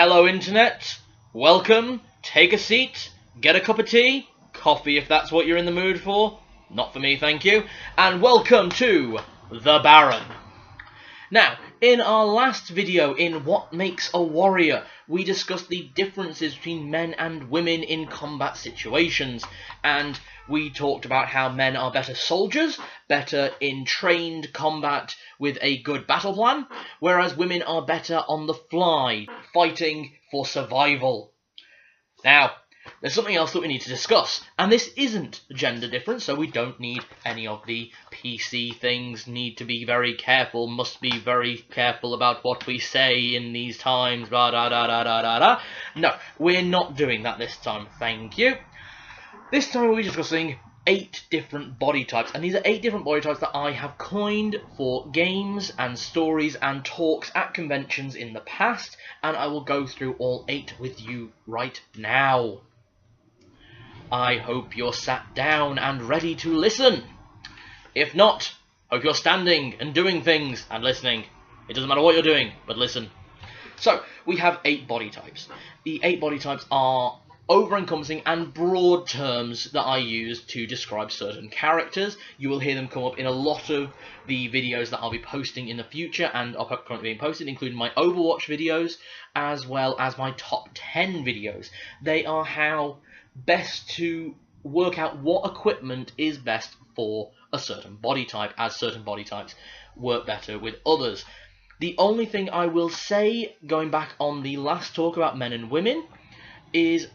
Hello Internet, welcome, take a seat, get a cup of tea, coffee if that's what you're in the mood for, not for me thank you, and welcome to The Baron. Now, in our last video in What Makes a Warrior, we discussed the differences between men and women in combat situations, and we talked about how men are better soldiers, better in trained combat with a good battle plan, whereas women are better on the fly, fighting for survival. Now, there's something else that we need to discuss, and this isn't gender difference, so we don't need any of the PC things, need to be very careful, must be very careful about what we say in these times, blah da da da da da da. No, we're not doing that this time, thank you. This time we'll be discussing 8 different body types, and these are 8 different body types that I have coined for games and stories and talks at conventions in the past, and I will go through all 8 with you right now. I hope you're sat down and ready to listen. If not, hope you're standing and doing things and listening. It doesn't matter what you're doing, but listen. So, we have 8 body types. The 8 body types are over-encompassing and broad terms that I use to describe certain characters. You will hear them come up in a lot of the videos that I'll be posting in the future and are currently being posted, including my Overwatch videos, as well as my top 10 videos. They are how best to work out what equipment is best for a certain body type, as certain body types work better with others. The only thing I will say, going back on the last talk about men and women, is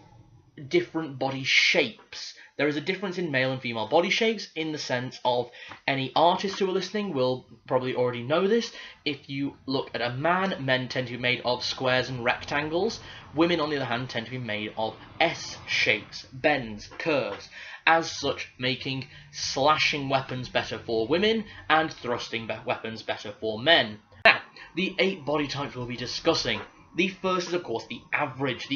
different body shapes. There is a difference in male and female body shapes in the sense of any artists who are listening will probably already know this. If you look at a man, men tend to be made of squares and rectangles. Women, on the other hand, tend to be made of S shapes, bends, curves. As such, making slashing weapons better for women and thrusting weapons better for men. Now, the 8 body types we'll be discussing. The first is, of course, the average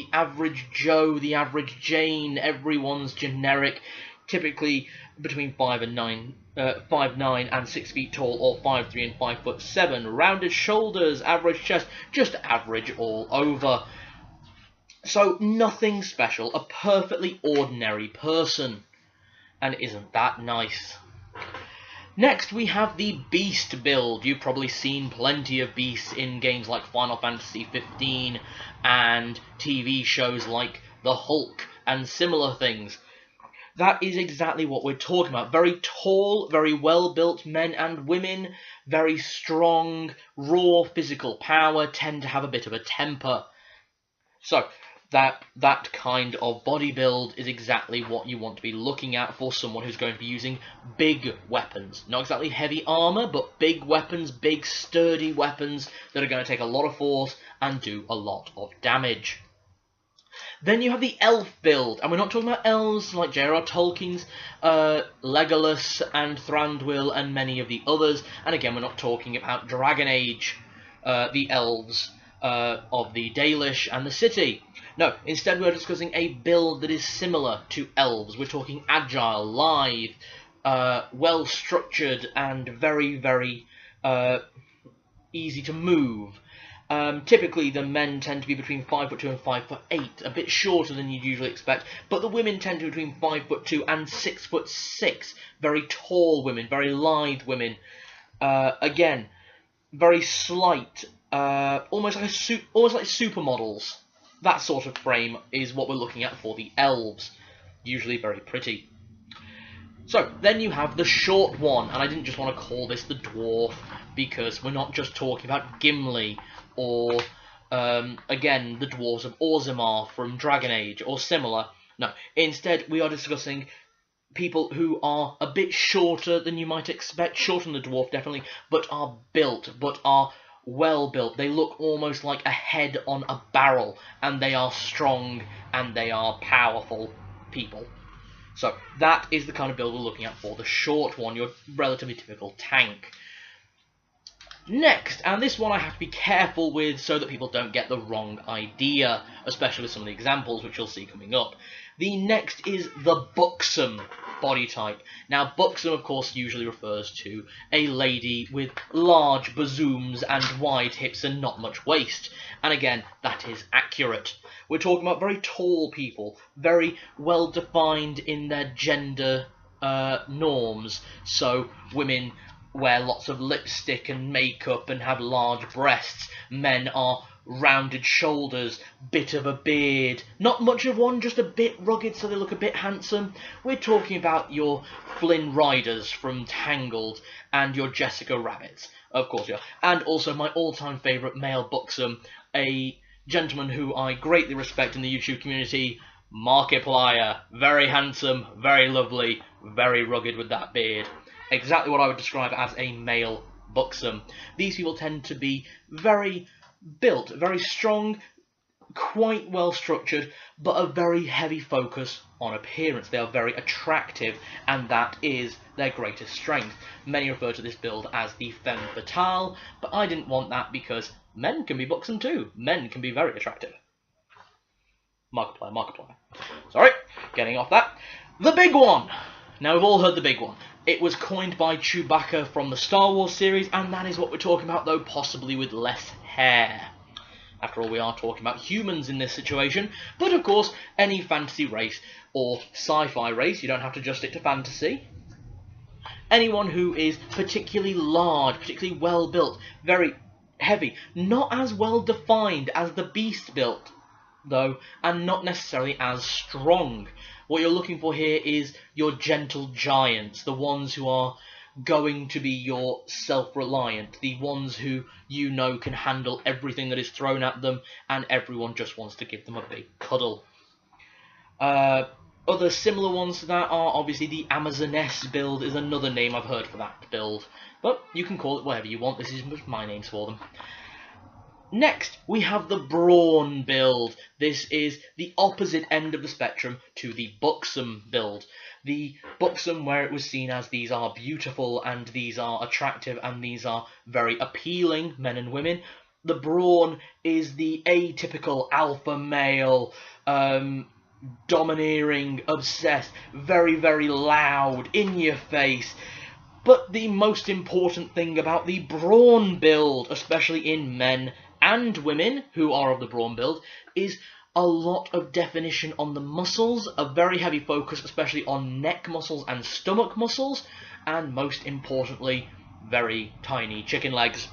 Joe, the average Jane, everyone's generic, typically between 5'9" and 6 feet tall, or 5'3" and 5'7", rounded shoulders, average chest, just average all over. So, nothing special, a perfectly ordinary person. And isn't that nice? Next, we have the Beast build. You've probably seen plenty of Beasts in games like Final Fantasy 15 and TV shows like The Hulk and similar things. That is exactly what we're talking about. Very tall, very well-built men and women, very strong, raw physical power, tend to have a bit of a temper. So, that kind of body build is exactly what you want to be looking at for someone who's going to be using big weapons. Not exactly heavy armor, but big weapons, big sturdy weapons that are going to take a lot of force and do a lot of damage. Then you have the elf build, and we're not talking about elves like J.R.R. Tolkien's Legolas and Thranduil and many of the others, and again we're not talking about Dragon Age, the elves of the Dalish and the city. No, instead we're discussing a build that is similar to elves. We're talking agile, lithe, well-structured, and very, very easy to move. Typically, the men tend to be between 5'2" and 5'8", a bit shorter than you'd usually expect, but the women tend to be between 5'2" and 6'6". Very tall women, very lithe women. Again, very slight, almost like supermodels. That sort of frame is what we're looking at for the elves. Usually very pretty. So, then you have the short one, and I didn't just want to call this the dwarf, because we're not just talking about Gimli, or, again, the dwarves of Orzammar from Dragon Age, or similar. No, instead we are discussing people who are a bit shorter than you might expect, shorter than the dwarf definitely, but are built, but are well built. They look almost like a head on a barrel, and they are strong and they are powerful people. So that is the kind of build we're looking at for the short one, your relatively typical tank. Next, and this one I have to be careful with so that people don't get the wrong idea, especially with some of the examples which you'll see coming up. The next is the buxom body type. Now, buxom, of course, usually refers to a lady with large bazooms and wide hips and not much waist. And again, that is accurate. We're talking about very tall people, very well defined in their gender norms. So, women wear lots of lipstick and makeup and have large breasts. Men are rounded shoulders, bit of a beard, not much of one, just a bit rugged so they look a bit handsome. We're talking about your Flynn Riders from Tangled and your Jessica Rabbits, of course, yeah. And also my all-time favourite male buxom, a gentleman who I greatly respect in the YouTube community, Markiplier. Very handsome, very lovely, very rugged with that beard. Exactly what I would describe as a male buxom. These people tend to be very built, very strong, quite well structured, but a very heavy focus on appearance. They are very attractive, and that is their greatest strength. Many refer to this build as the femme fatale, but I didn't want that because men can be buxom too. Men can be very attractive. Markiplier. Sorry, getting off that. The big one! Now, we've all heard the big one. It was coined by Chewbacca from the Star Wars series, and that is what we're talking about, though possibly with less hair. After all, we are talking about humans in this situation, but of course, any fantasy race or sci-fi race, you don't have to just stick to fantasy. Anyone who is particularly large, particularly well built, very heavy, not as well defined as the beast built, though, and not necessarily as strong. What you're looking for here is your gentle giants, the ones who are going to be your self-reliant, the ones who you know can handle everything that is thrown at them, and everyone just wants to give them a big cuddle. Other similar ones to that are obviously the Amazoness build is another name I've heard for that build, but you can call it whatever you want. This is my names for them. Next, we have the brawn build. This is the opposite end of the spectrum to the buxom build. The buxom, where it was seen as these are beautiful and these are attractive and these are very appealing, men and women. The brawn is the atypical alpha male, domineering, obsessed, very, very loud, in your face. But the most important thing about the brawn build, especially in men and women who are of the brawn build, is a lot of definition on the muscles, a very heavy focus especially on neck muscles and stomach muscles, and most importantly, very tiny chicken legs.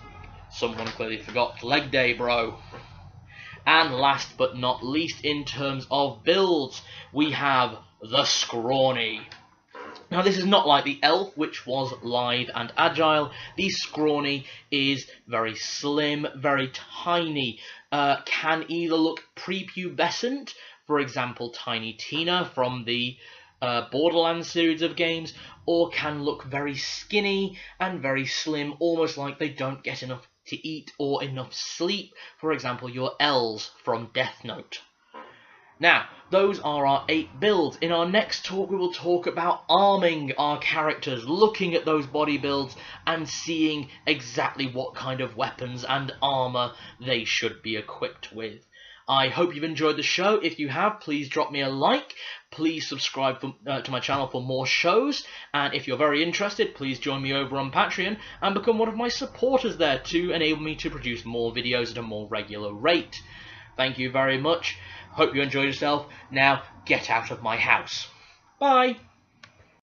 Someone clearly forgot leg day, bro. And last but not least, in terms of builds, we have the scrawny. Now, this is not like the elf, which was lithe and agile. The scrawny is very slim, very tiny, can either look prepubescent, for example, Tiny Tina from the Borderlands series of games, or can look very skinny and very slim, almost like they don't get enough to eat or enough sleep, for example, your Els from Death Note. Now, those are our 8 builds. In our next talk, we will talk about arming our characters, looking at those body builds and seeing exactly what kind of weapons and armour they should be equipped with. I hope you've enjoyed the show. If you have, please drop me a like. Please subscribe to my channel for more shows. And if you're very interested, please join me over on Patreon and become one of my supporters there to enable me to produce more videos at a more regular rate. Thank you very much. Hope you enjoyed yourself. Now, get out of my house. Bye.